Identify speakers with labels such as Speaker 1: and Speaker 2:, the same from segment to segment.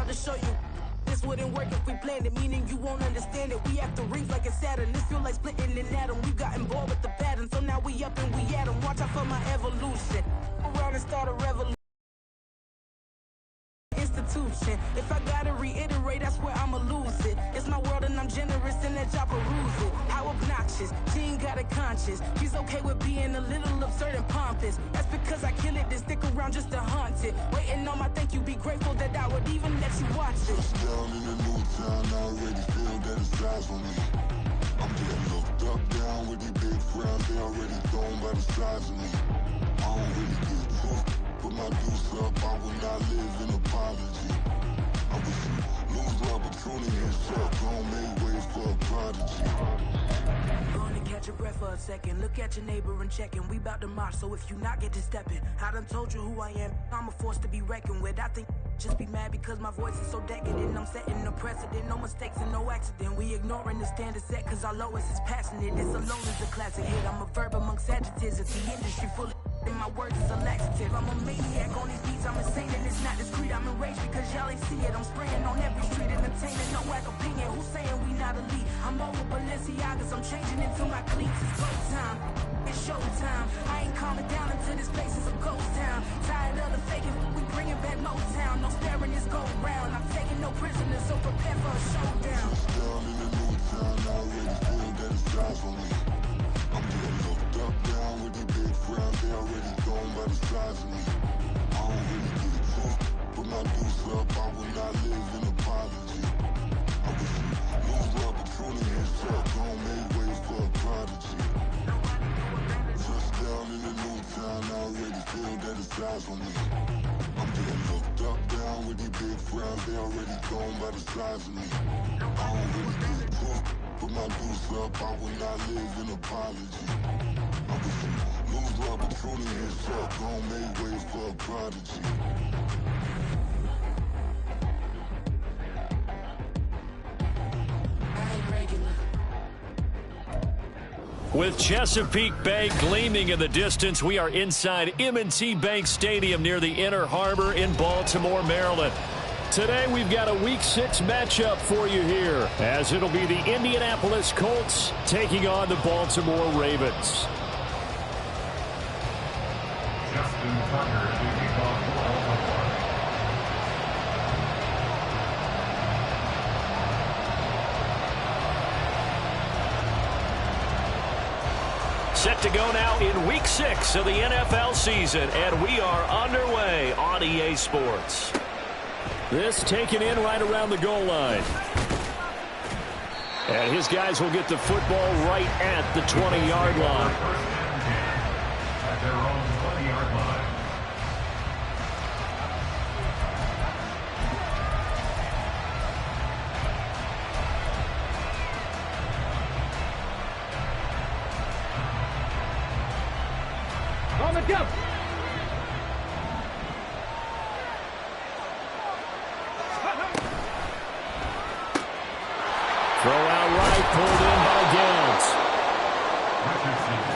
Speaker 1: to show you. This wouldn't work if we planned it, meaning you won't understand it. We have to rings like a Saturn. This feel like splitting an atom. We got involved with the pattern, so now we up and we at 'em. Watch out for my evolution. Around and start a revolution. Institution. If I gotta reiterate, that's where I'ma lose it. It's my world and I'm generous and that y'all peruse it. How obnoxious, she ain't got a conscience. She's okay with being a little absurd and pompous. That's because I kill it, then stick around just to haunt it. Waiting on my thank you, be grateful that I would even let you watch it.
Speaker 2: Touchdown in a new town, I already feel that it's eyes on me. I'm getting looked up, down with these big frowns, they already thrown by the size of me. I don't really get took. Put my deuce up, I will not live in apology. I wish you lose the opportunity and shut. Don't make ways for a prodigy.
Speaker 1: Gonna catch your breath for a second. Look at your neighbor and check in. We bout to march, so if you not get to stepping. I done told you who I am. I'm a force to be reckoned with. I think just be mad because my voice is so decadent. I'm setting a precedent. No mistakes and no accident. We ignoring the standard set cause our lowest is passionate. This alone is a classic hit. I'm a verb amongst adjectives. It's the industry full of and my words is a laxative. I'm a maniac on these beats. I'm insane and it's not discreet. I'm enraged because y'all ain't see it. I'm spraying on every street, entertaining no whack opinion. Who's saying we not elite? I'm over Balenciagas. I'm changing into my cleats. It's go time. It's showtime. I ain't calming down until this place is a ghost town. Tired of the faking. We bringing back Motown. No staring this go round. I'm taking no prisoners, so prepare for a showdown.
Speaker 2: Touchdown in a new town, I already feel that it's eyes on me. I'm getting looked up, down with these big frowns, they already thrown by the size of me. I don't really get took. Put my deuce up, I will not live in apology. I wish you lose the opportunity and shut. Don't make ways for a prodigy. Touchdown in a new town, I already feel that it's eyes on me. I'm getting looked up, down with these big frowns, they already thrown by the size of me. I don't really get took. Put my deuce up, I will not live in apology. I wish you lose the opportunity and shut. Don't make ways for a prodigy.
Speaker 3: With Chesapeake Bay gleaming in the distance, we are inside M&T Bank Stadium near the Inner Harbor in Baltimore, Maryland. Today we've got a Week 6 matchup for you here, as it'll be the Indianapolis Colts taking on the Baltimore Ravens. Set to go now in Week 6 of the NFL season, and we are underway on EA Sports. This taken in right around the goal line. And his guys will get the football right at the 20-yard line.
Speaker 4: At their own 20-yard line.
Speaker 5: On the jump.
Speaker 3: Throw out right, pulled in by Downs.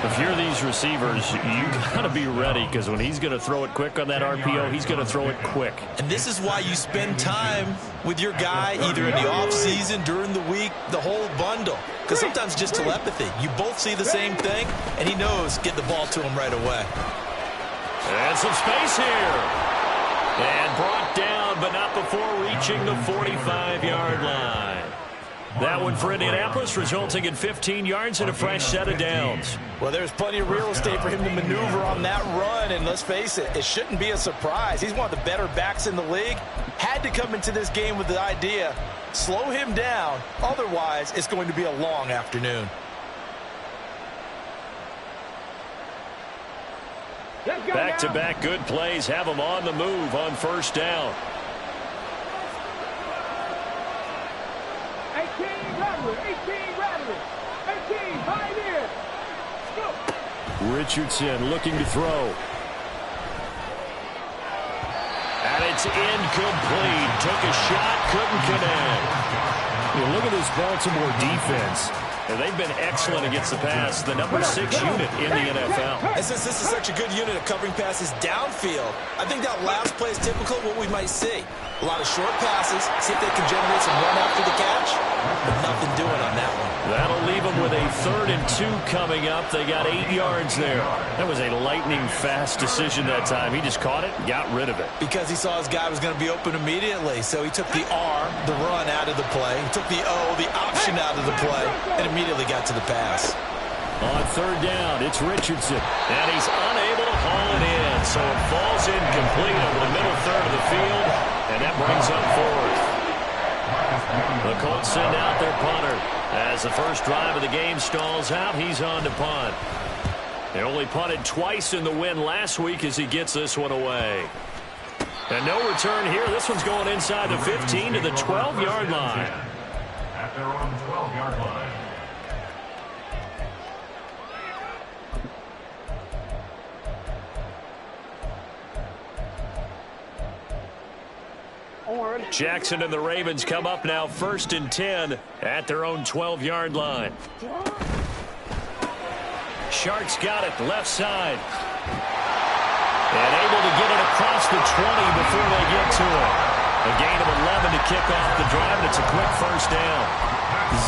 Speaker 3: If you're these receivers, you got to be ready, because when he's going to throw it quick on that RPO, he's going to throw it quick.
Speaker 6: And this is why you spend time with your guy, either in the offseason, during the week, the whole bundle. Because sometimes just telepathy. You both see the same thing, and he knows get the ball to him right away.
Speaker 3: And some space here. And brought down, but not before reaching the 45-yard line. That one for Indianapolis, resulting in 15 yards and a fresh set of downs.
Speaker 7: Well, there's plenty of real estate for him to maneuver on that run, and let's face it, it shouldn't be a surprise. He's one of the better backs in the league. Had to come into this game with the idea, slow him down, otherwise it's going to be a long afternoon.
Speaker 3: Back-to-back good plays have him on the move on first down.
Speaker 5: 18 Rattler. 18 Pioneer. Go.
Speaker 3: Richardson looking to throw. And it's incomplete. Took a shot, couldn't connect. Look at this Baltimore defense. And they've been excellent against the pass, the number 6 unit in the NFL.
Speaker 6: And since this is such a good unit of covering passes downfield, I think that last play is typical of what we might see.
Speaker 7: A lot of short passes. See if they can generate some run after the catch. But nothing doing on that one.
Speaker 3: That'll leave them with a 3rd and 2 coming up. They got 8 yards there. That was a lightning-fast decision that time. He just caught it and got rid of it.
Speaker 7: Because he saw his guy was going to be open immediately. So he took the R, the run, out of the play. He took the O, the option, out of the play, and immediately got to the pass.
Speaker 3: On 3rd down, it's Richardson. And he's unable to haul it in. So it falls incomplete over the middle third of the field. And that brings up 4th. The Colts send out their punter. As the first drive of the game stalls out, he's on to punt. They only punted twice in the win last week as he gets this one away. And no return here. This one's going inside the 15 to the 12-yard line.
Speaker 4: At their own 12-yard line.
Speaker 3: Jackson and the Ravens come up now 1st and 10 at their own 12-yard line. Sharks got it left side. And able to get it across the 20 before they get to it. A gain of 11 to kick off the drive, and it's a quick first down.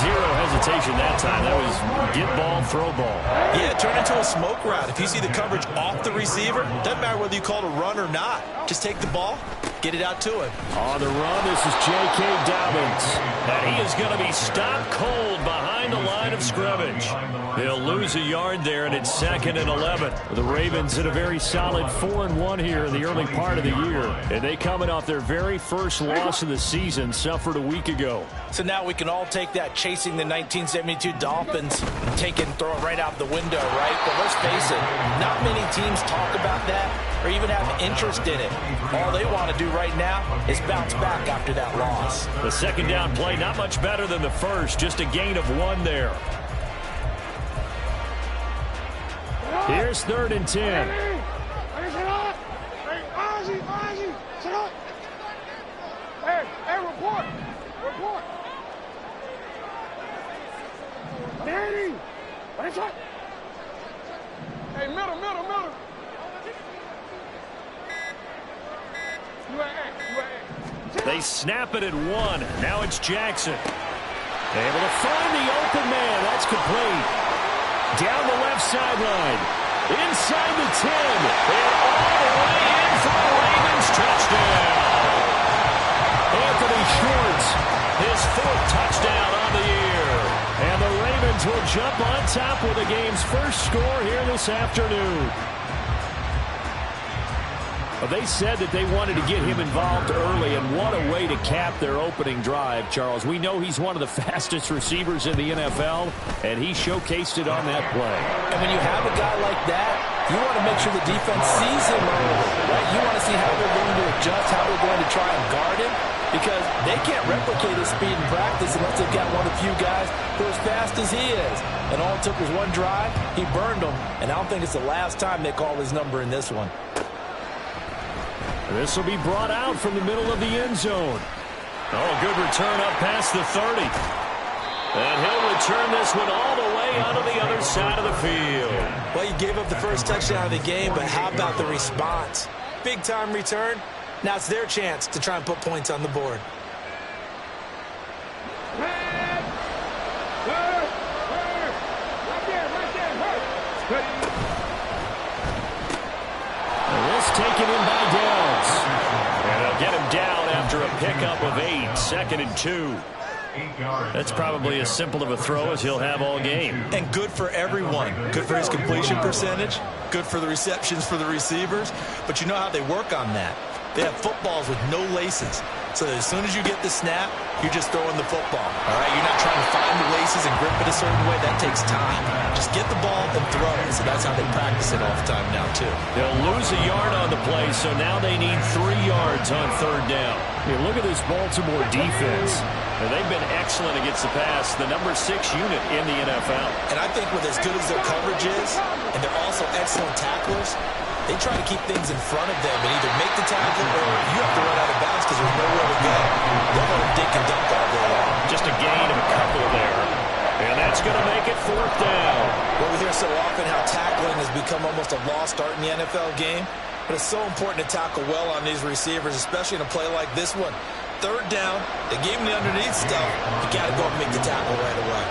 Speaker 3: Zero hesitation that time. That was get ball, throw ball.
Speaker 7: Yeah, turn into a smoke route. If you see the coverage off the receiver, doesn't matter whether you call it a run or not. Just take the ball, get it out to him.
Speaker 3: On the run, this is J.K. Dobbins. And he is going to be stopped cold behind the line of scrimmage. He'll lose a yard there, and it's 2nd and 11. The Ravens in a very solid 4-1 here in the early part of the year. And they coming off their very first loss of the season, suffered a week ago.
Speaker 7: So now we can all take that chasing the 1972 Dolphins and take it and throw it right out the window, right? But let's face it, not many teams talk about that or even have interest in it. All they want to do right now is bounce back after that loss.
Speaker 3: The 2nd down play, not much better than the first, just a gain of 1 there. Here's 3rd and 10.
Speaker 5: Hey, report. Danny, what is that? Hey, middle. You ain't.
Speaker 3: They snap it at 1. Now it's Jackson. Able to find the open man. That's complete. Down the left sideline. Inside the 10. And all the way in for the Ravens touchdown. Anthony Schwartz, his 4th touchdown on the year. And the Ravens will jump on top with the game's first score here this afternoon. Well, they said that they wanted to get him involved early, and what a way to cap their opening drive, Charles. We know he's one of the fastest receivers in the NFL, and he showcased it on that play.
Speaker 7: And when you have a guy like that, you want to make sure the defense sees him early, right? You want to see how they're going to adjust, how they're going to try and guard him, because they can't replicate his speed in practice unless they've got one of the few guys who are as fast as he is. And all it took was one drive. He burned them, and I don't think it's the last time they call his number in this one.
Speaker 3: This will be brought out from the middle of the end zone. Oh, good return up past the 30. And he'll return this one all the way out of the other side of the field.
Speaker 7: Well, you gave up the first touchdown of the game, but how about the response? Big-time return. Now it's their chance to try and put points on the board.
Speaker 3: Taken in by Downs. And they'll get him down after a pickup of 8, 2nd and 2. That's probably as simple of a throw as he'll have all game.
Speaker 7: And good for everyone. Good for his completion percentage. Good for the receptions for the receivers. But you know how they work on that. They have footballs with no laces. So that as soon as you get the snap, you're just throwing the football. All right, you're not trying to find the laces and grip it a certain way. That takes time. Just get the ball and throw it. So that's how they practice it all the time now, too.
Speaker 3: They'll lose a yard on the play, so now they need 3 yards on 3rd down. I mean, look at this Baltimore defense. And they've been excellent against the pass, the number 6 unit in the NFL.
Speaker 7: And I think with as good as their coverage is, and they're also excellent tacklers, they try to keep things in front of them and either make the tackle or you have to run out of bounds because there's nowhere to go. They'll let them dink and dunk all day long.
Speaker 3: Just a gain of a couple there. And that's going to make it 4th down.
Speaker 7: Well, we hear so often how tackling has become almost a lost art in the NFL game. But it's so important to tackle well on these receivers, especially in a play like this one. Third down, they gave him the underneath stuff. You got to go and make the tackle right away.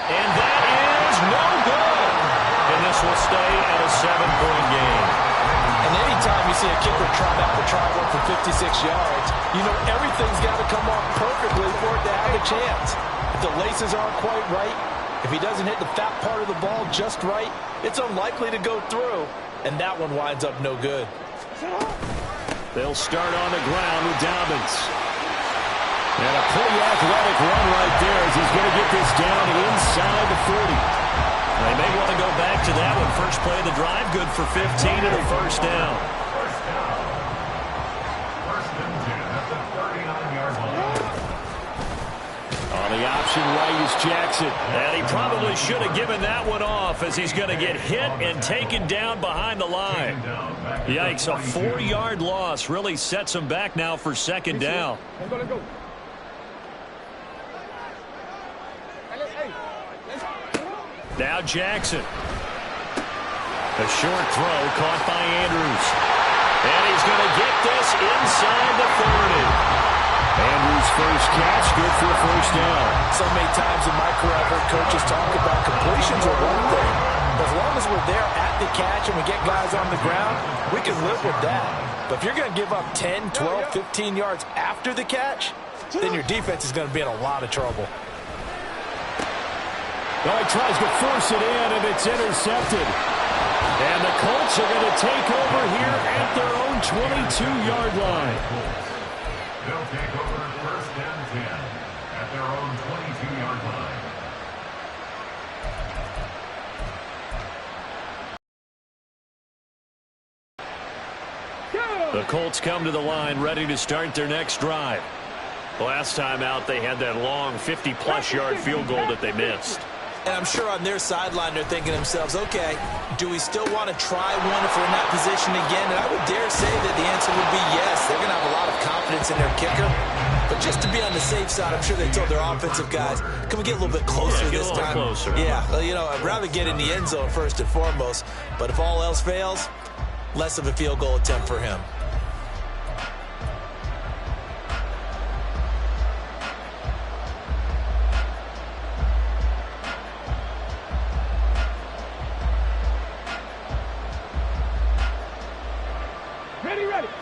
Speaker 3: And that is no good. And this will stay at a 7-point game.
Speaker 7: And anytime you see a kicker try out the try one for 56 yards, you know everything's got to come off perfectly for it to have a chance. If the laces aren't quite right, if he doesn't hit the fat part of the ball just right, it's unlikely to go through, and that one winds up no good.
Speaker 3: They'll start on the ground with Dobbins. And a pretty athletic run right there as he's going to get this down inside the 40. They may want to go back to that one. First play of the drive, good for 15 and a first down.
Speaker 4: First and 10 at the 39-yard line.
Speaker 3: On the option right is Jackson. And he probably should have given that one off as he's going to get hit and taken down behind the line. Yikes, a 4-yard loss really sets him back now for second down.
Speaker 5: Let's go.
Speaker 3: Now Jackson. A short throw caught by Andrews. And he's going to get this inside the 30. Andrews' first catch, good for a first down.
Speaker 7: So many times in my career I've heard coaches talk about completions are one thing. As long as we're there at the catch and we get guys on the ground, we can live with that. But if you're going to give up 10, 12, 15 yards after the catch, then your defense is going to be in a lot of trouble.
Speaker 3: Oh, he tries to force it in, and it's intercepted. And the Colts are going to take over here at their own 22-yard line.
Speaker 4: They'll take over first and 10 at their own 22-yard line.
Speaker 3: The Colts come to the line ready to start their next drive. Last time out, they had that long 50-plus yard field goal that they missed.
Speaker 7: And I'm sure on their sideline they're thinking to themselves, okay, do we still want to try one if we're in that position again? And I would dare say that the answer would be yes. They're going to have a lot of confidence in their kicker. But just to be on the safe side, I'm sure they told their offensive guys, can we get a little bit closer this time?
Speaker 3: Closer.
Speaker 7: Yeah, well, you know, I'd rather get in the end zone first and foremost. But if all else fails, less of a field goal attempt for him.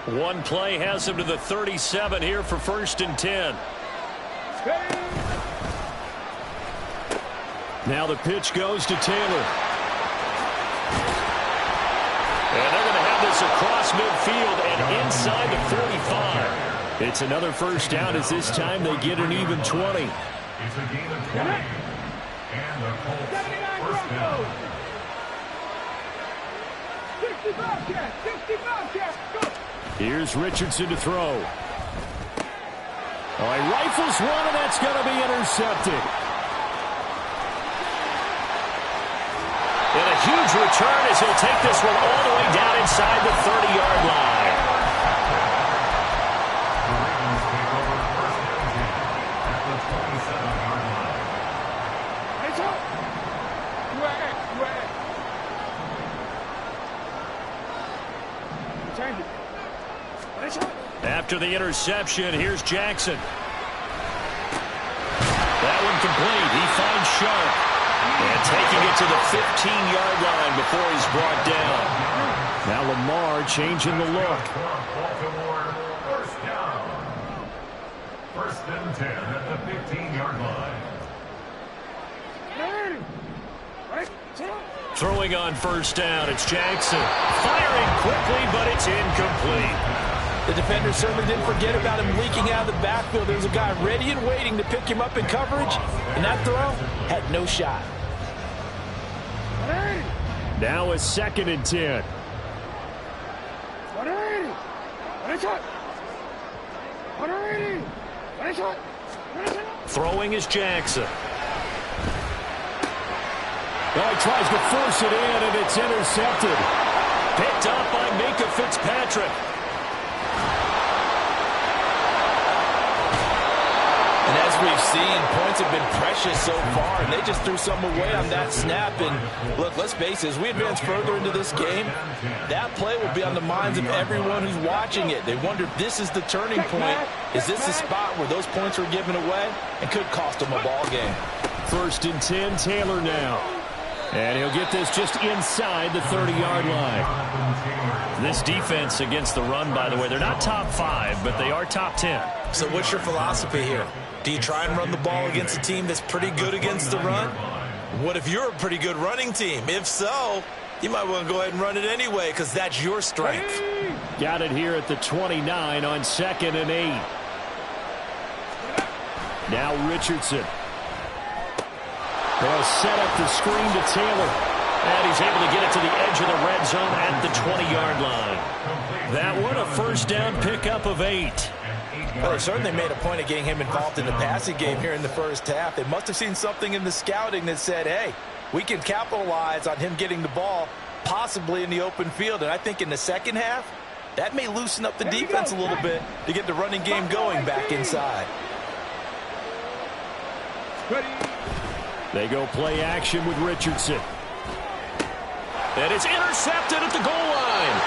Speaker 3: One play has him to the 37 here for first and 10. Now the pitch goes to Taylor. And they're going to have this across midfield and inside the 45. It's another first down as this time they get an even 20.
Speaker 4: It's a game of 20. And the Colts first down.
Speaker 5: 65 catch, go!
Speaker 3: Here's Richardson to throw. Oh, he rifles one, and that's going to be intercepted. And a huge return as he'll take this one all the way down inside the 30-yard line.
Speaker 4: The Ravens take over first and 10 at the 27-yard line.
Speaker 5: It's up! Change it.
Speaker 3: After the interception, here's Jackson. That one complete. He finds Sharp. And taking it to the 15-yard line before he's brought down. Now Lamar changing the look.
Speaker 4: Baltimore first down. First and 10 at the 15-yard line.
Speaker 3: Throwing on first down, it's Jackson. Firing quickly, but it's incomplete.
Speaker 7: The defender certainly didn't forget about him leaking out of the backfield. There's a guy ready and waiting to pick him up in coverage, and that throw had no shot.
Speaker 3: Now a second and 10. Throwing is Jackson. Well, he tries to force it in, and it's intercepted. Picked up by Minkah Fitzpatrick.
Speaker 7: And as seen, points have been precious so far, and they just threw some away on that snap. And look, let's face it, as we advance further into this game, that play will be on the minds of everyone who's watching it. They wonder if this is the turning point. Is this the spot where those points were given away and could cost them a ball game?
Speaker 3: 1st and 10, Taylor now. And he'll get this just inside the 30-yard line. This defense against the run, by the way, they're not top 5, but they are top 10.
Speaker 7: So what's your philosophy here? Do you try and run the ball against a team that's pretty good against the run? What if you're a pretty good running team? If so, you might want to go ahead and run it anyway because that's your strength.
Speaker 3: Got it here at the 29 on 2nd and 8. Now Richardson. They'll set up the screen to Taylor. And he's able to get it to the edge of the red zone at the 20-yard line. That one, a 1st down pickup of 8.
Speaker 7: Well, they certainly made a point of getting him involved in the passing game here in the 1st half. They must have seen something in the scouting that said, hey, we can capitalize on him getting the ball possibly in the open field. And I think in the 2nd half, that may loosen up the defense a little bit to get the running game going back inside.
Speaker 3: They go play action with Richardson. And it's intercepted at the goal line.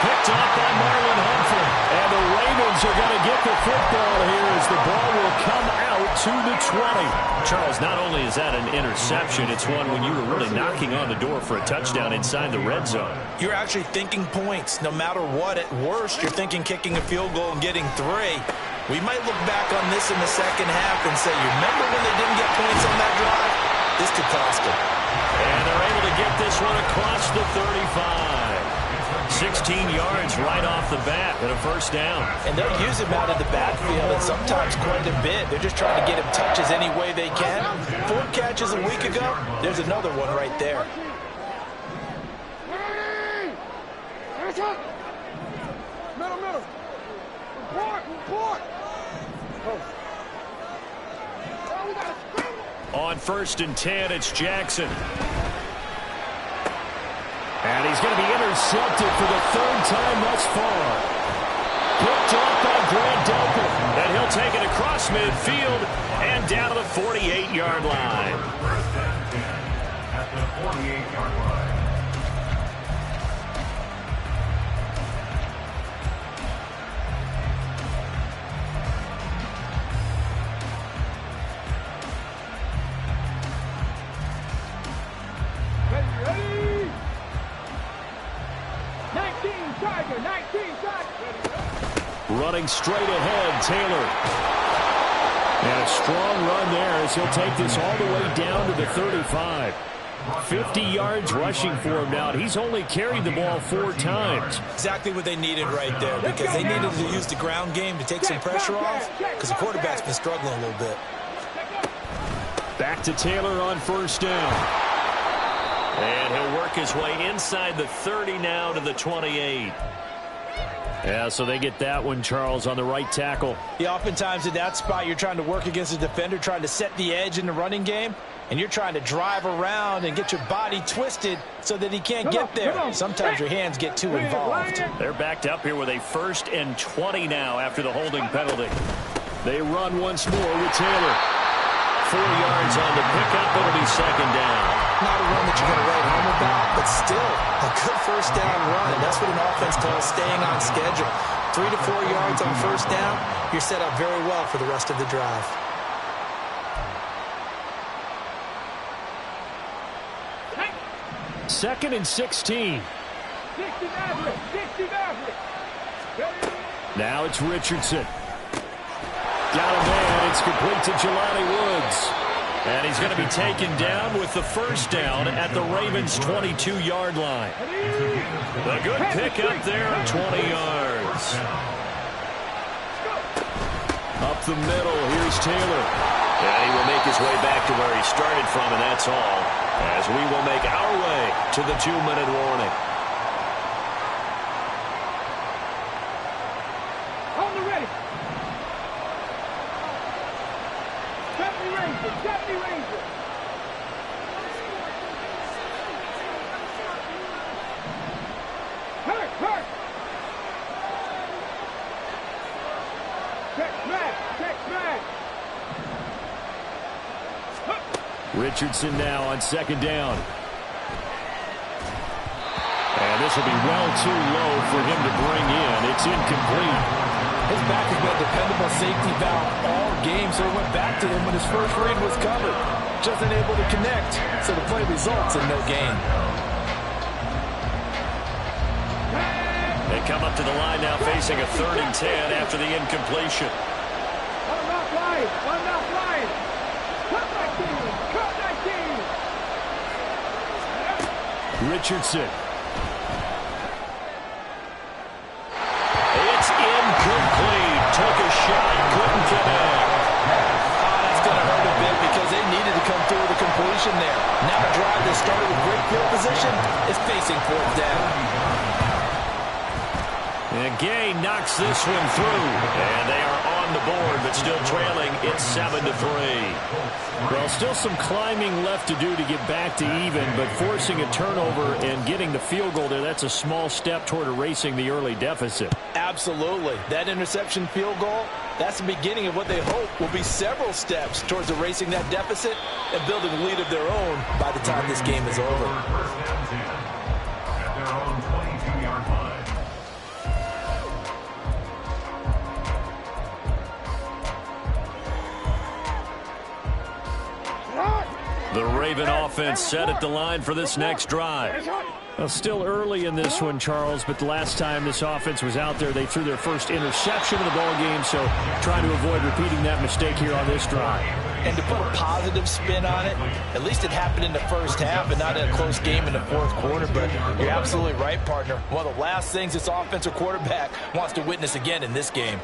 Speaker 3: Picked off by Marlon Humphrey. And the Ravens are going to get the football here as the ball will come out to the 20. Charles, not only is that an interception, it's one when you were really knocking on the door for a touchdown inside the red zone.
Speaker 7: You're actually thinking points no matter what. At worst, you're thinking kicking a field goal and getting 3. We might look back on this in the 2nd half and say, you remember when they didn't get points on that drive? This could cost them.
Speaker 3: And they're able to get this one across the 35. 16 yards right off the bat and a 1st down.
Speaker 7: And they'll use him out of the backfield and sometimes quite a bit. They're just trying to get him touches any way they can. 4 catches a week ago. There's another one right there.
Speaker 5: Middle. Report.
Speaker 3: On 1st and 10, it's Jackson. And he's going to be intercepted for the 3rd time thus far. Picked off by Grant Delpit. And he'll take it across midfield and down to the 48-yard line.
Speaker 4: 1st and 10 at the 48-yard line.
Speaker 3: Running straight ahead, Taylor. And a strong run there as he'll take this all the way down to the 35. 50 yards rushing for him now. He's only carried the ball 4 times.
Speaker 7: Exactly what they needed right there because they needed to use the ground game to take some pressure off because the quarterback's been struggling a little bit.
Speaker 3: Back to Taylor on 1st down. And he'll work his way inside the 30 now to the 28. Yeah, so they get that one, Charles, on the right tackle.
Speaker 7: Yeah, oftentimes in that spot, you're trying to work against a defender, trying to set the edge in the running game, and you're trying to drive around and get your body twisted so that he can't get there. Sometimes your hands get too involved.
Speaker 3: They're backed up here with a 1st and 20 now after the holding penalty. They run once more with Taylor. 4 yards on the pickup. It'll be 2nd down.
Speaker 7: Not a run that you're going to write home about, but still a good 1st down run. And that's what an offense calls staying on schedule. 3 to 4 yards on 1st down, you're set up very well for the rest of the drive.
Speaker 3: Second and 16. Now it's Richardson. Got a man. It's complete to Jelani Woods. And he's going to be taken down with the 1st down at the Ravens' 22-yard line. A good pick up there, 20 yards. Up the middle, here's Taylor. And he will make his way back to where he started from, and that's all. As we will make our way to the 2-minute warning.
Speaker 5: On the ready. Deputy Ranger. Hurt. Check smash.
Speaker 3: Richardson now on second down. And this will be well too low for him to bring in. It's incomplete.
Speaker 7: His back has been a dependable safety valve all game, so he went back to him when his first read was covered. Just unable to connect, so the play results in no gain.
Speaker 3: They come up to the line now facing a 3rd and 10 after the incompletion.
Speaker 5: I'm not flying. I'm not flying. Cut that team. Cut that team.
Speaker 3: Richardson. It's incomplete. Took a shot, couldn't connect.
Speaker 7: That's going to hurt a bit because they needed to come through with a completion there. Now a drive that started with great field position is facing 4th down.
Speaker 3: And Gay knocks this one through. And they are on the board, but still trailing. It's 7-3. Well, still some climbing left to do to get back to even, but forcing a turnover and getting the field goal there, that's a small step toward erasing the early deficit.
Speaker 7: Absolutely. That interception field goal, that's the beginning of what they hope will be several steps towards erasing that deficit and building a lead of their own by the time this game is over.
Speaker 4: First down 10 at their own 22-yard line.
Speaker 3: The Raven offense set at the line for this next drive. Well, still early in this one, Charles, but the last time this offense was out there, they threw their first interception of the ball game, so trying to avoid repeating that mistake here on this drive.
Speaker 7: And to put a positive spin on it, at least it happened in the first half and not in a close game in the 4th quarter, but you're absolutely right, partner. One of the last things this offensive quarterback wants to witness again in this game.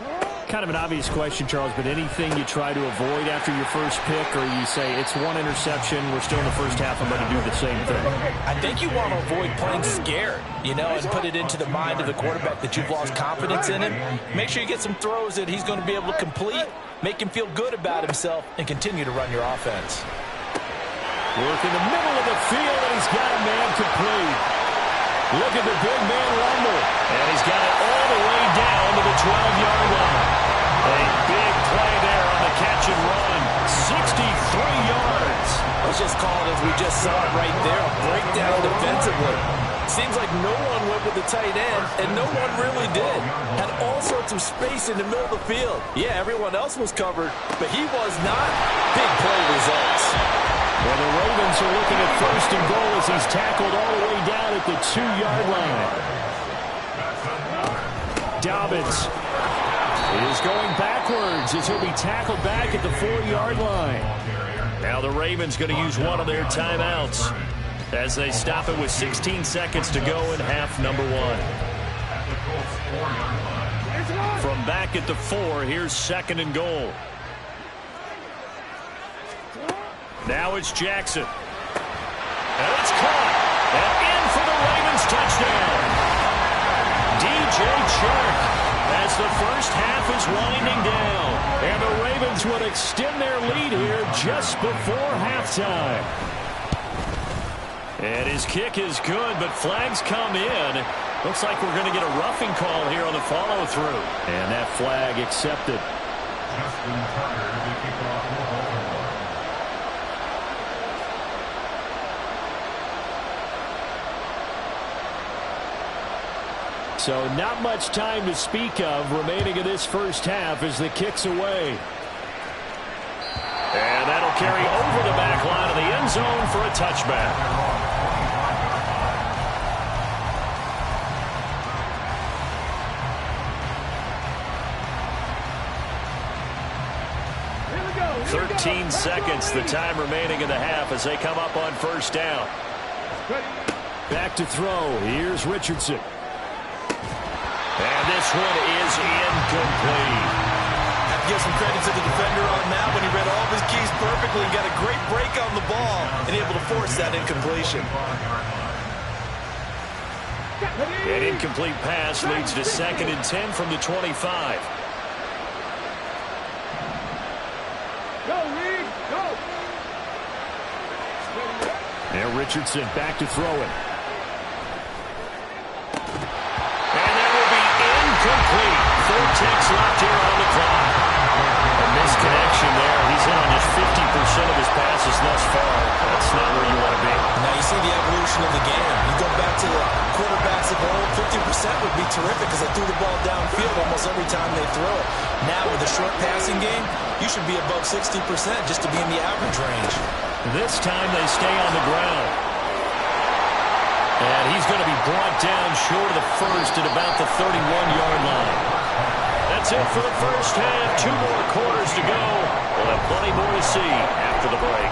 Speaker 3: Kind of an obvious question, Charles, but anything you try to avoid after your first pick, or you say it's one interception, we're still in the first half, I'm going to do the same thing?
Speaker 7: I think you want to avoid playing scared, and put it into the mind of the quarterback that you've lost confidence in him. Make sure you get some throws that he's going to be able to complete, make him feel good about himself, and continue to run your offense.
Speaker 3: Work in the middle of the field, and he's got a man complete. Look at the big man rumble. And he's got it all the way down to the 12-yard line. A big play there on the catch and run. 63 yards.
Speaker 7: Let's just call it as we just saw it right there. A breakdown defensively. Seems like no one went with the tight end, and no one really did. Had all sorts of space in the middle of the field. Yeah, everyone else was covered, but he was not. Big play results.
Speaker 3: Well, the Ravens are looking at 1st and goal as he's tackled all the way down at the 2-yard line. Dobbins is going backwards as he'll be tackled back at the 4-yard line. Now the Ravens going to use one of their timeouts as they stop it with 16 seconds to go in half number 1. From back at the 4, here's 2nd and goal. Now it's Jackson. And it's caught. And in for the Ravens touchdown. DJ Chark as the first half is winding down. And the Ravens would extend their lead here just before halftime. And his kick is good, but flags come in. Looks like we're going to get a roughing call here on the follow-through. And that flag accepted.
Speaker 4: Justin Tucker to kick off the ball.
Speaker 3: So not much time to speak of remaining in this first half as the kick's away. And that'll carry over the back line of the end zone for a touchback.
Speaker 5: Here we go.
Speaker 3: 13 seconds, the time remaining in the half as they come up on 1st down. Back to throw. Here's Richardson. And this one is incomplete.
Speaker 7: Have to give some credit to the defender on that when he read all of his keys perfectly and got a great break on the ball and able to force that incompletion.
Speaker 3: An incomplete pass leads to 2nd and 10 from the 25.
Speaker 5: Go, Reed. Go.
Speaker 3: Now Richardson back to throw it. Complete. 4 ticks left here on the clock. A missed connection there. He's in on just 50% of his passes thus far. not where you want to be.
Speaker 6: Now you see the evolution of the game. You go back to the quarterbacks of old, 50% would be terrific because they threw the ball downfield almost every time they throw it. Now with a short passing game, you should be above 60% just to be in the average range.
Speaker 3: This time they stay on the ground. And he's going to be brought down short of the first at about the 31-yard line. That's it for the first half. 2 more quarters to go. We'll have plenty more to see after the break.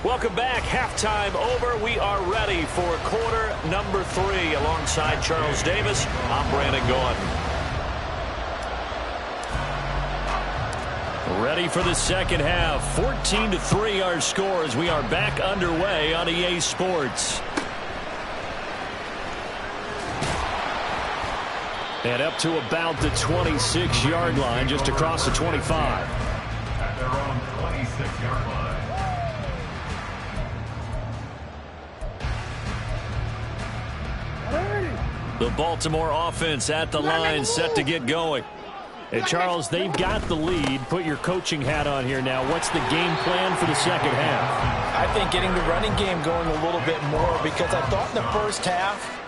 Speaker 3: Welcome back. Halftime over. We are ready for quarter number 3. Alongside Charles Davis, I'm Brandon Gordon. Ready for the second half. 14-3 our score as we are back underway on EA Sports. And up to about the 26-yard line, just across the 25.
Speaker 4: At their own 26-yard line.
Speaker 3: The Baltimore offense at the line, set to get going. Hey, Charles, they've got the lead. Put your coaching hat on here now. What's the game plan for the second half?
Speaker 7: I think getting the running game going a little bit more, because I thought in the first half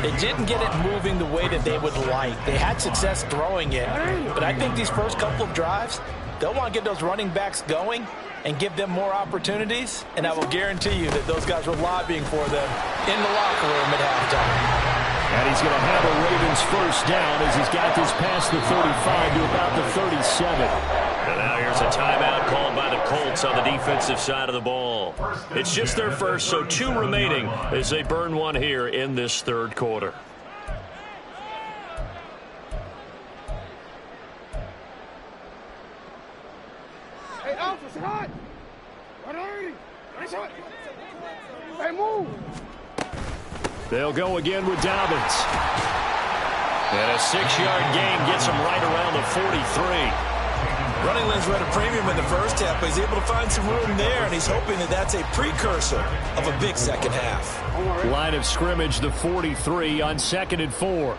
Speaker 7: they didn't get it moving the way that they would like. They had success throwing it, but I think these first couple of drives, they'll want to get those running backs going and give them more opportunities, and I will guarantee you that those guys were lobbying for them in the locker room at halftime.
Speaker 3: And he's going to have a Ravens first down as he's got this past the 35 to about the 37. And now here's a timeout called by the Colts on the defensive side of the ball. It's just their first, so 2 remaining as they burn one here in this third quarter.
Speaker 5: Hey, Alpha, it's hot. Hey, move.
Speaker 3: They'll go again with Dobbins. And a 6-yard gain gets him right around the 43.
Speaker 6: Running lanes were at a premium in the first half, but he's able to find some room there, and he's hoping that that's a precursor of a big second half.
Speaker 3: Line of scrimmage, the 43 on 2nd and 4.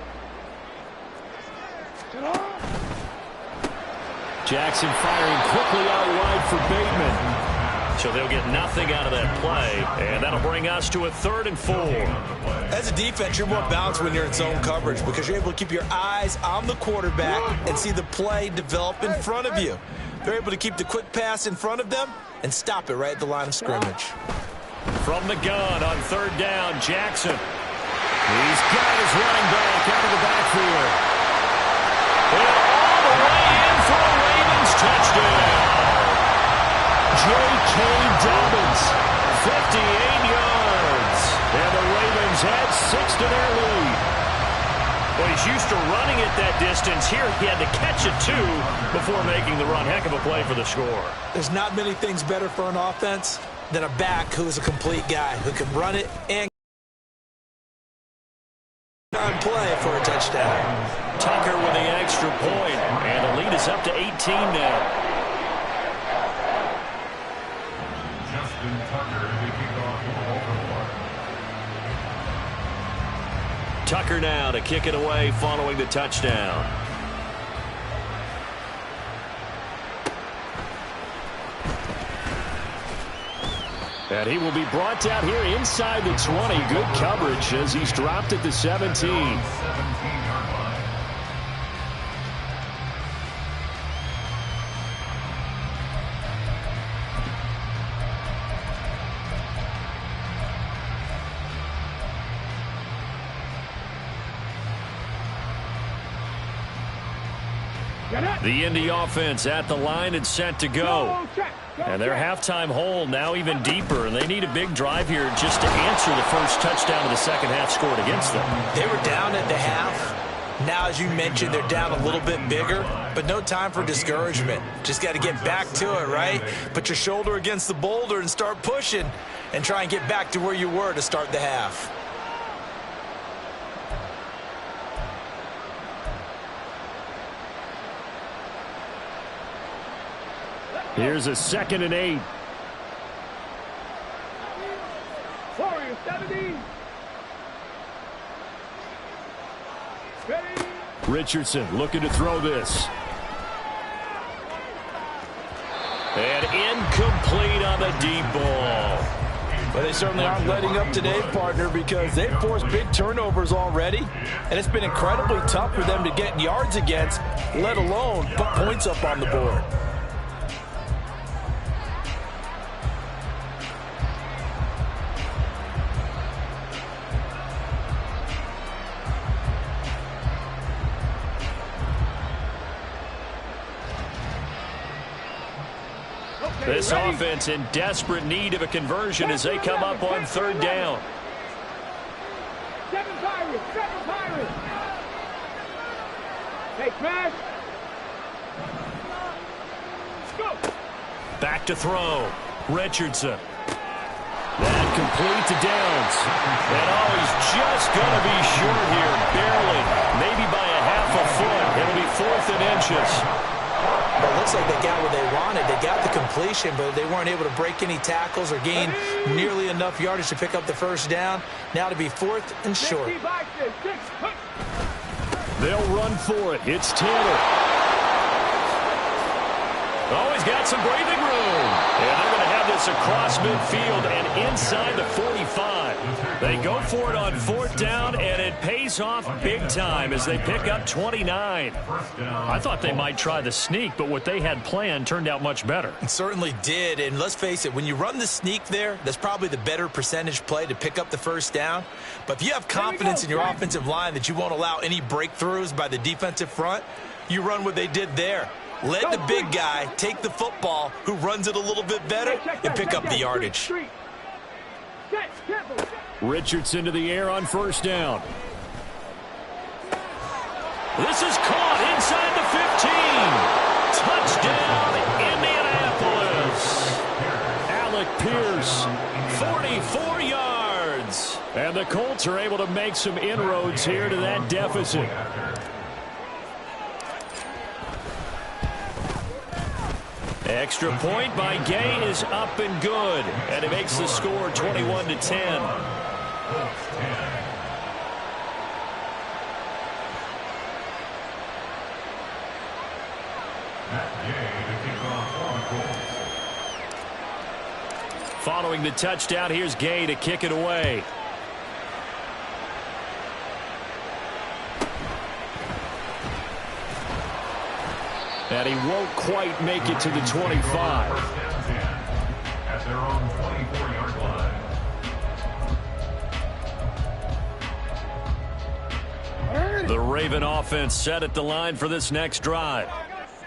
Speaker 3: Jackson firing quickly out wide for Bateman. So they'll get nothing out of that play, and that'll bring us to a 3rd and 4.
Speaker 6: As a defense, you're more balanced when you're in zone coverage because you're able to keep your eyes on the quarterback and see the play develop in front of you. They're able to keep the quick pass in front of them and stop it right at the line of scrimmage.
Speaker 3: From the gun on 3rd down, Jackson. He's got his running back out of the backfield. And all the way in for a Ravens touchdown. J.K. Dobbins, 58 yards. And the Ravens had 6 to their lead. Well, he's used to running at that distance. Here he had to catch it, too, before making the run. Heck of a play for the score.
Speaker 6: There's not many things better for an offense than a back who is a complete guy who can run it and on play for a touchdown.
Speaker 3: Tucker with the extra point, and the lead is up to 18 now. Tucker now to kick it away following the touchdown. And he will be brought down here inside the 20. Good coverage as he's dropped at the 17. The Indy offense at the line and set to go. And their halftime hole now even deeper, and they need a big drive here just to answer the first touchdown of the second half scored against them.
Speaker 6: They were down at the half. Now, as you mentioned, they're down a little bit bigger, but no time for discouragement. Just got to get back to it, right? Put your shoulder against the boulder and start pushing and try and get back to where you were to start the half.
Speaker 3: Here's a 2nd and 8.
Speaker 5: Warrior 70.
Speaker 3: Richardson looking to throw this. And incomplete on the deep ball.
Speaker 7: But they certainly aren't letting up today, partner, because they've forced big turnovers already, and it's been incredibly tough for them to get yards against, let alone put points up on the board.
Speaker 3: This offense in desperate need of a conversion as they come up on third down.
Speaker 5: Seven Pirates! Hey, Crash! Go!
Speaker 3: Back to throw. Richardson. That complete to Downs. And he's just going to be short here, barely. Maybe by a half a foot. It'll be 4th and inches.
Speaker 7: Well, it looks like they got what they wanted. They got the completion, but they weren't able to break any tackles or gain nearly enough yardage to pick up the first down. Now to be 4th and short.
Speaker 3: They'll run for it. It's Taylor. Oh, he's got some breathing room. And they're going to have this across midfield and inside the 45. They go for it on 4th down, and it pays off big time as they pick up 29. I thought they might try the sneak, but what they had planned turned out much better.
Speaker 7: It certainly did, and let's face it, when you run the sneak there, that's probably the better percentage play to pick up the first down. But if you have confidence in your offensive line that you won't allow any breakthroughs by the defensive front, you run what they did there. Let the big guy take the football, who runs it a little bit better, and pick up the yardage.
Speaker 3: Richardson to the air on first down. This is caught inside the 15. Touchdown, Indianapolis. Alec Pierce, 44 yards. And the Colts are able to make some inroads here to that deficit. Extra point by Gay is up and good, and it makes the score 21-10. Following the touchdown, here's Gay to kick it away. And he won't quite make it to the 25.
Speaker 4: At their own 24-yard line.
Speaker 3: The Raven offense set at the line for this next drive.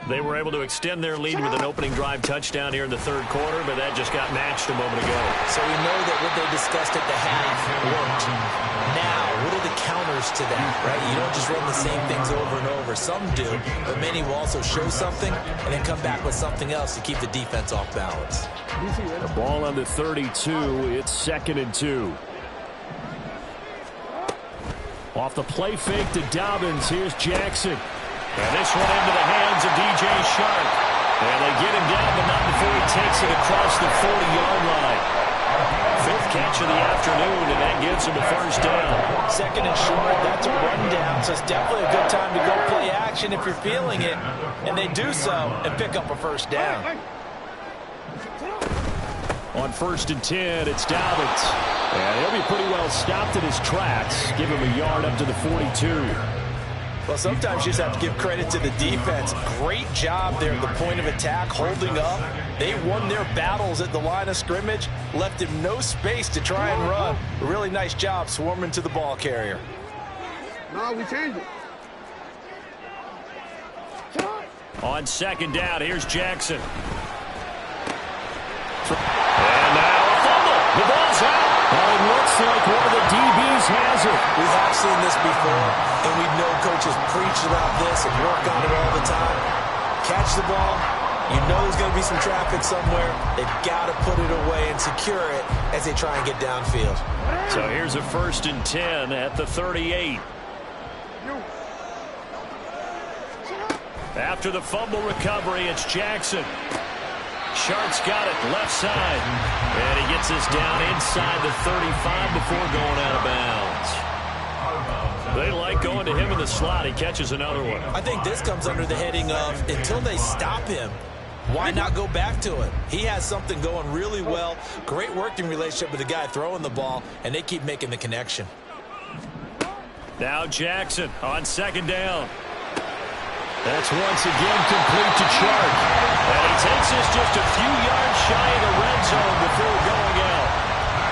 Speaker 3: They were able to extend their lead with an opening drive touchdown here in the third quarter, but that just got matched a moment ago.
Speaker 7: So we know that what they discussed at the half worked. Now, what are the counters to that, right? You don't just run the same things over and over. Some do, but many will also show something and then come back with something else to keep the defense off balance.
Speaker 3: The ball on the 32. It's 2nd and 2. Off the play fake to Dobbins. Here's Jackson. And this one into the hands of DJ Sharp. And they get him down, but not before he takes it across the 40-yard line. 5th catch of the afternoon, and that gives him a first down.
Speaker 7: 2nd and short, that's a rundown, so it's definitely a good time to go play action if you're feeling it. And they do so and pick up a first down.
Speaker 3: On 1st and 10, it's Dobbins. And he'll be pretty well stopped in his tracks. Give him a yard up to the 42.
Speaker 7: Well, sometimes you just have to give credit to the defense. Great job there at the point of attack, holding up. They won their battles at the line of scrimmage, left him no space to try and run. A really nice job swarming to the ball carrier.
Speaker 5: No, we changed it.
Speaker 3: On 2nd down, here's Jackson. And now a fumble. The ball's out. Well, it looks like one of the DBs has it.
Speaker 7: We have seen this before, and we know coaches preach about this and work on it all the time. Catch the ball. You know there's going to be some traffic somewhere. They've got to put it away and secure it as they try and get downfield.
Speaker 3: So here's a 1st and 10 at the 38. After the fumble recovery, it's Jackson. Sharp's got it left side. And he gets us down inside the 35 before going out of bounds. They like going to him in the slot. He catches another one.
Speaker 6: I think this comes under the heading of until they stop him, why not go back to it? He has something going really well. Great working relationship with the guy throwing the ball, and they keep making the connection.
Speaker 3: Now Jackson on second down. That's once again complete to Chark. And he takes us just a few yards shy of the red zone before going out.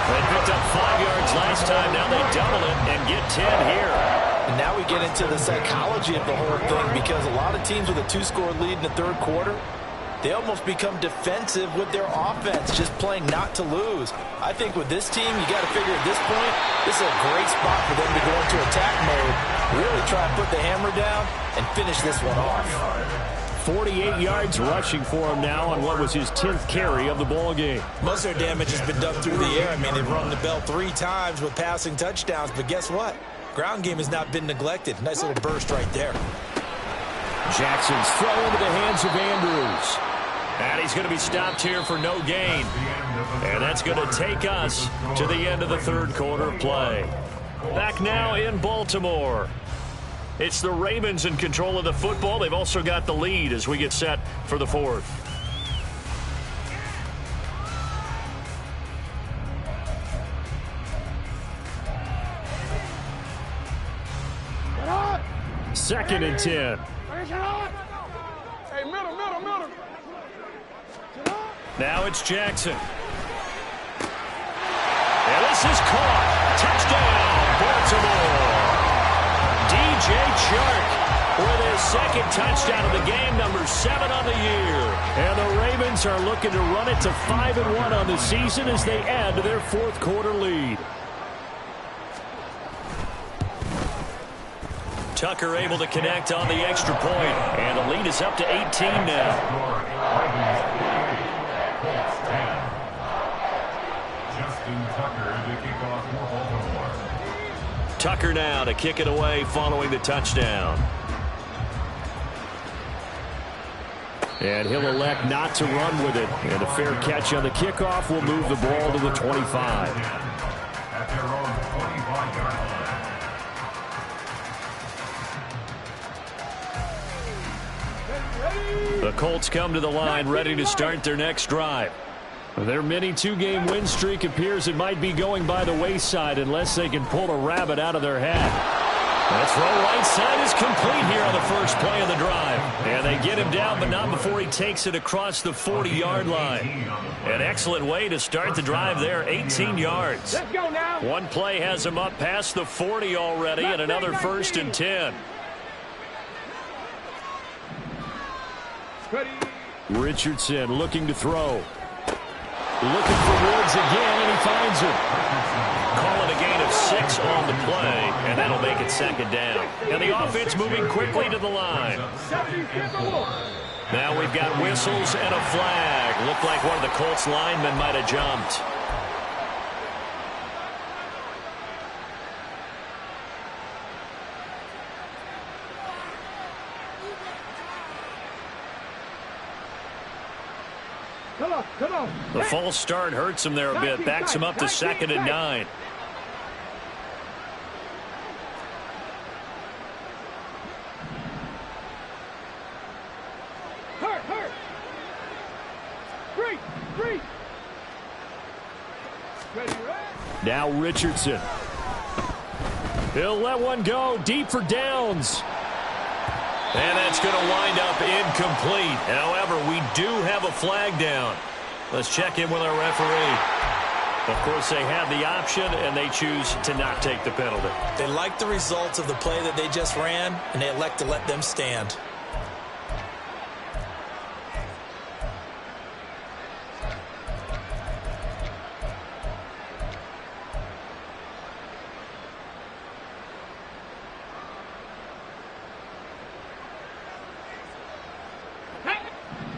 Speaker 3: They picked up 5 yards last time. Now they double it and get 10 here.
Speaker 7: And now we get into the psychology of the whole thing, because a lot of teams with a 2-score lead in the third quarter, they almost become defensive with their offense, just playing not to lose. I think with this team, you got to figure at this point, this is a great spot for them to go into attack mode, really try and put the hammer down and finish this one off.
Speaker 3: 48 yards rushing for him now on what was his 10th carry of the ball game.
Speaker 6: Most of their damage has been done through the air. I mean, they've rung the bell 3 times with passing touchdowns, but guess what? Ground game has not been neglected. Nice little burst right there.
Speaker 3: Jackson's throw into the hands of Andrews. And he's going to be stopped here for no gain. And that's going to take us to the end of the third quarter of play. Back now in Baltimore. It's the Ravens in control of the football. They've also got the lead as we get set for the fourth. Second and 10.
Speaker 5: Hey, middle.
Speaker 3: Now it's Jackson. And this is caught. Touchdown, Baltimore. DJ Chark with his second touchdown of the game, number 7 on the year. And the Ravens are looking to run it to 5-1 on the season as they add to their fourth quarter lead. Tucker able to connect on the extra point, and the lead is up to 18 now. Tucker now to kick it away following the touchdown. And he'll elect not to run with it. And a fair catch on the kickoff will move the ball to the 25.
Speaker 4: At their own 25-yard line.
Speaker 3: The Colts come to the line ready to start their next drive. Their mini 2-game win streak appears it might be going by the wayside unless they can pull a rabbit out of their hat. That throw right side is complete here on the first play of the drive. And they get him down, but not before he takes it across the 40-yard line. An excellent way to start the drive there, 18 yards.
Speaker 5: Let's go now.
Speaker 3: One play has him up past the 40 already, and another 1st and 10. Richardson looking to throw. Looking for Woods again, and he finds him. Calling a gain of 6 on the play, and that'll make it second down. And the offense moving quickly to the line. Now we've got whistles and a flag. Looked like one of the Colts linemen might have jumped.
Speaker 5: Come on.
Speaker 3: The false start hurts him there a bit. Backs him up to 2nd and 9.
Speaker 5: Hurt. Three. Ready.
Speaker 3: Now Richardson. He'll let one go deep for downs. And that's going to wind up incomplete. However, we do have a flag down. Let's check in with our referee. Of course, they have the option, and they choose to not take the penalty.
Speaker 6: They like the results of the play that they just ran, and they elect to let them stand.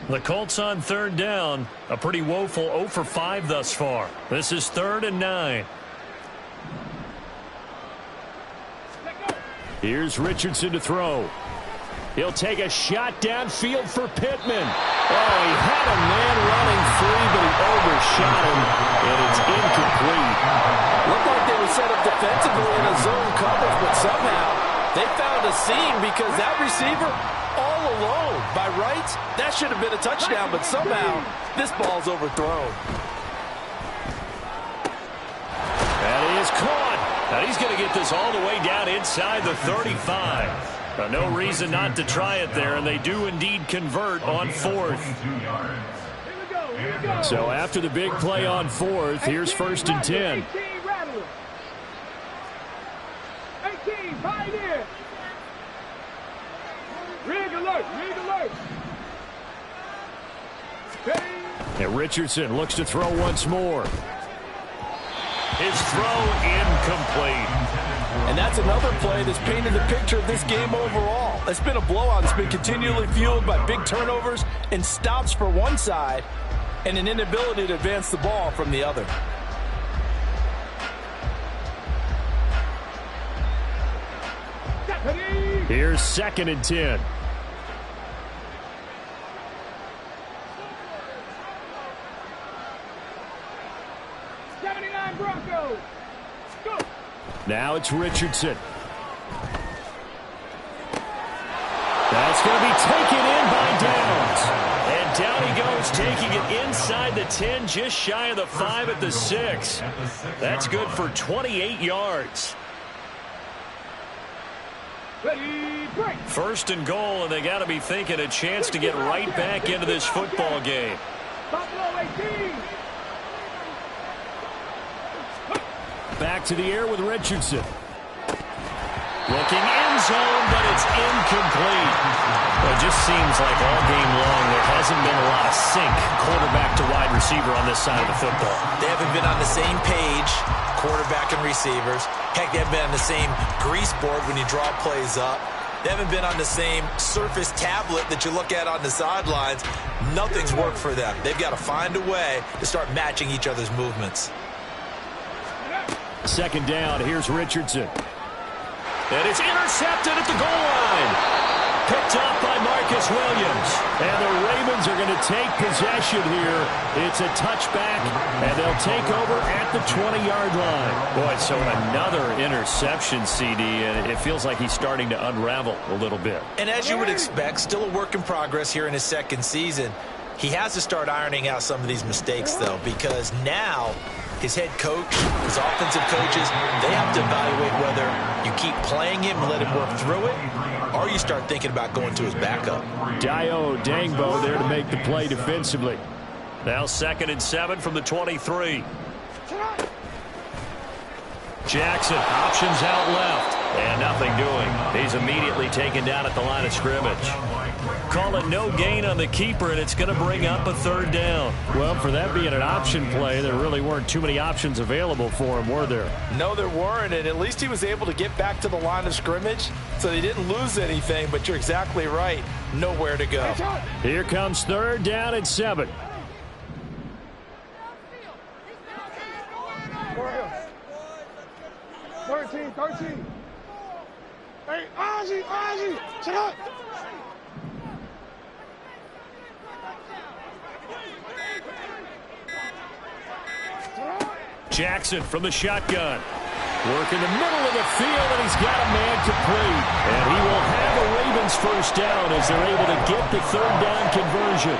Speaker 3: The Colts on 3rd down. A pretty woeful 0 for 5 thus far. This is 3rd and 9. Here's Richardson to throw. He'll take a shot downfield for Pittman. Oh, he had a man running free, but he overshot him, and it's incomplete.
Speaker 7: Looked like they were set up defensively in a zone coverage, but somehow they found a seam because that receiver all alone. By rights, that should have been a touchdown, but somehow this ball's overthrown.
Speaker 3: And he is caught. And he's going to get this all the way down inside the 35. No reason not to try it there, and they do indeed convert on fourth. So after the big play on fourth, here's 1st and 10.
Speaker 5: 18, pioneer. Rig alert, rig alert.
Speaker 3: And Richardson looks to throw once more. His throw incomplete.
Speaker 7: And that's another play that's painted the picture of this game overall. It's been a blowout. It's been continually fueled by big turnovers and stops for one side and an inability to advance the ball from the other.
Speaker 3: Here's 2nd and 10.
Speaker 5: Broncos. Go.
Speaker 3: Now it's Richardson. That's going to be taken in by Downs. And down he goes, taking it inside the 10, just shy of the 5 at the 6. That's good for 28 yards.
Speaker 5: Ready, break.
Speaker 3: 1st and goal, and they got to be thinking a chance to get right back into this football game.
Speaker 5: Buffalo 18.
Speaker 3: Back to the air with Richardson. Looking end zone, but it's incomplete. Well, it just seems like all game long there hasn't been a lot of sync quarterback to wide receiver on this side of the football.
Speaker 6: They haven't been on the same page, quarterback and receivers. Heck, they haven't been on the same grease board when you draw plays up. They haven't been on the same surface tablet that you look at on the sidelines. Nothing's worked for them. They've got to find a way to start matching each other's movements.
Speaker 3: 2nd down, here's Richardson. And it's intercepted at the goal line. Picked up by Marcus Williams. And the Ravens are going to take possession here. It's a touchback, and they'll take over at the 20-yard line. Boy, so another interception, CD, and it feels like he's starting to unravel a little bit.
Speaker 6: And as you would expect, still a work in progress here in his 2nd season. He has to start ironing out some of these mistakes, though, because now his head coach, his offensive coaches, they have to evaluate whether you keep playing him and let him work through it, or you start thinking about going to his backup.
Speaker 3: Dio Dangbo there to make the play defensively. Now 2nd and 7 from the 23. Jackson options out left, and nothing doing. He's immediately taken down at the line of scrimmage. Call it no gain on the keeper, and it's going to bring up a 3rd down. Well, for that being an option play, there really weren't too many options available for him, were there?
Speaker 7: No, there weren't, and at least he was able to get back to the line of scrimmage, so he didn't lose anything, but you're exactly right. Nowhere to go.
Speaker 3: Here comes 3rd down and 7.
Speaker 5: 13. Hey, Ozzy, shut up.
Speaker 3: Jackson from the shotgun. Work in the middle of the field, and he's got a man complete. And he will have the Ravens 1st down as they're able to get the 3rd down conversion.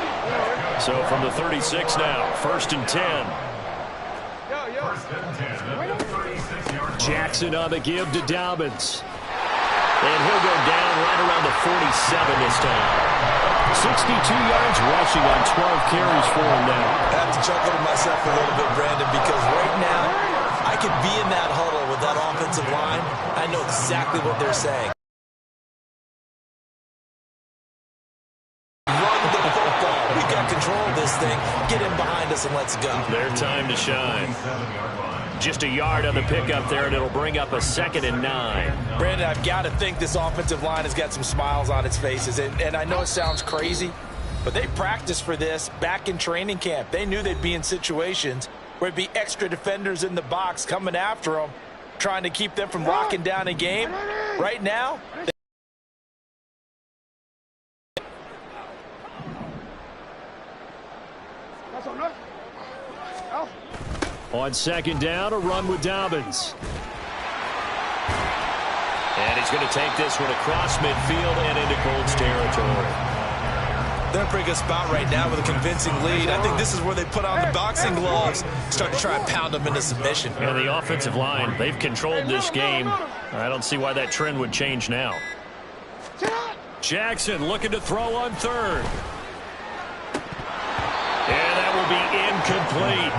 Speaker 3: So from the 36 now, 1st and 10. Jackson on the give to Dobbins. And he'll go down right around the 47 this time. 62 yards rushing on 12 carries for him now.
Speaker 6: I have to chuckle to myself a little bit, Brandon, because right now I could be in that huddle with that offensive line. I know exactly what they're saying. Run the football. We got control of this thing. Get in behind us and let's go.
Speaker 3: Their time to shine. Just a yard on the pickup there, and it'll bring up a 2nd and 9.
Speaker 7: Brandon, I've got to think this offensive line has got some smiles on its faces. And I know it sounds crazy, but they practiced for this back in training camp. They knew they'd be in situations where it'd be extra defenders in the box coming after them, trying to keep them from locking down a game. Right now,
Speaker 3: On second down, a run with Dobbins. And he's going to take this one across midfield and into Colts territory.
Speaker 6: They're in a pretty good spot right now with a convincing lead. I think this is where they put on the boxing gloves, start to try and pound them into submission.
Speaker 3: And the offensive line, they've controlled this game. I don't see why that trend would change now. Jackson looking to throw on third. And that will be incomplete.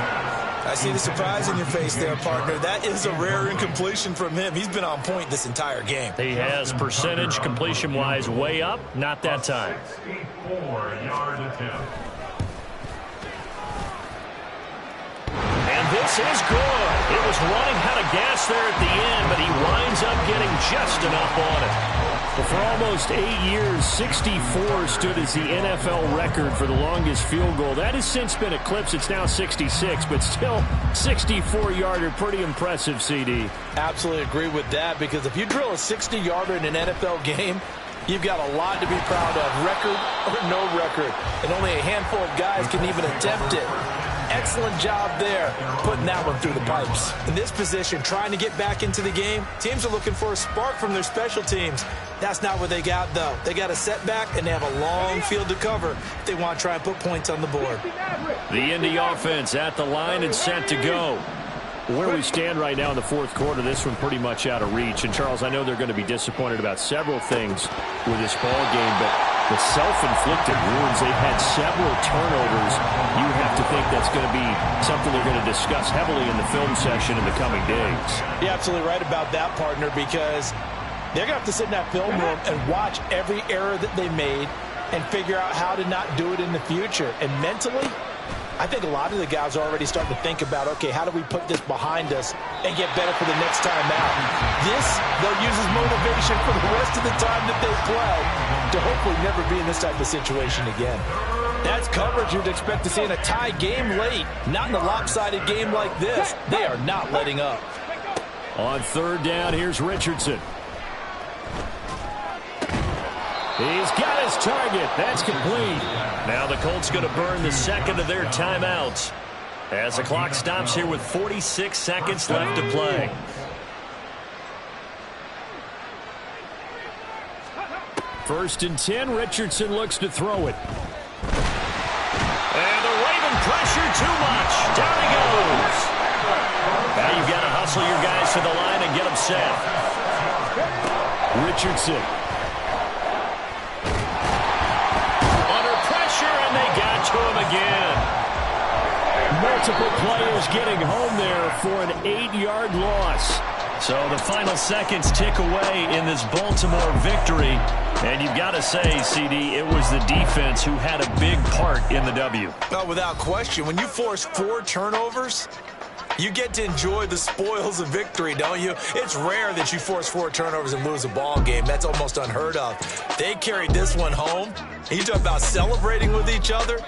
Speaker 6: I see the surprise in your face there, partner. That is a rare incompletion from him. He's been on point this entire game.
Speaker 3: He has percentage completion-wise way up. Not that time.
Speaker 4: 64-yard attempt.
Speaker 3: And this is good. It was running out of gas there at the end, but he winds up getting just enough on it. Well, for almost 8 years, 64 stood as the NFL record for the longest field goal. That has since been eclipsed. It's now 66, but still 64-yarder. Pretty impressive, CD.
Speaker 7: Absolutely agree with that, because if you drill a 60-yarder in an NFL game, you've got a lot to be proud of, record or no record. And only a handful of guys can even attempt it. Excellent job there, putting that one through the pipes. In this position, trying to get back into the game, teams are looking for a spark from their special teams. That's not what they got, though. They got a setback, and they have a long field to cover if they want to try and put points on the board.
Speaker 3: The Indy offense at the line and set to go. Where we stand right now in the fourth quarter, this one pretty much out of reach. And, Charles, I know they're going to be disappointed about several things with this ball game, but the self-inflicted wounds, they've had several turnovers. You have to think that's going to be something they're going to discuss heavily in the film session in the coming days.
Speaker 7: You're absolutely right about that, partner, because they're going to have to sit in that film room and watch every error that they made and figure out how to not do it in the future. And mentally, I think a lot of the guys are already starting to think about, okay, how do we put this behind us and get better for the next time out? This, they'll use as motivation for the rest of the time that they play to hopefully never be in this type of situation again. That's coverage you'd expect to see in a tie game late, not in a lopsided game like this. They are not letting up.
Speaker 3: On third down, here's Richardson. He's got his target. That's complete. Now the Colts going to burn the second of their timeouts as the clock stops here with 46 seconds left to play. First and 10, Richardson looks to throw it. And the Raven pressure too much. Down he goes. Now you've got to hustle your guys to the line and get them set. Richardson. To him again. Multiple players getting home there for an 8-yard loss. So the final seconds tick away in this Baltimore victory. And you've got to say, CD, it was the defense who had a big part in the W.
Speaker 6: No, without question. When you force 4 turnovers, you get to enjoy the spoils of victory, don't you? It's rare that you force 4 turnovers and lose a ball game. That's almost unheard of. They carried this one home. You talk about celebrating with each other.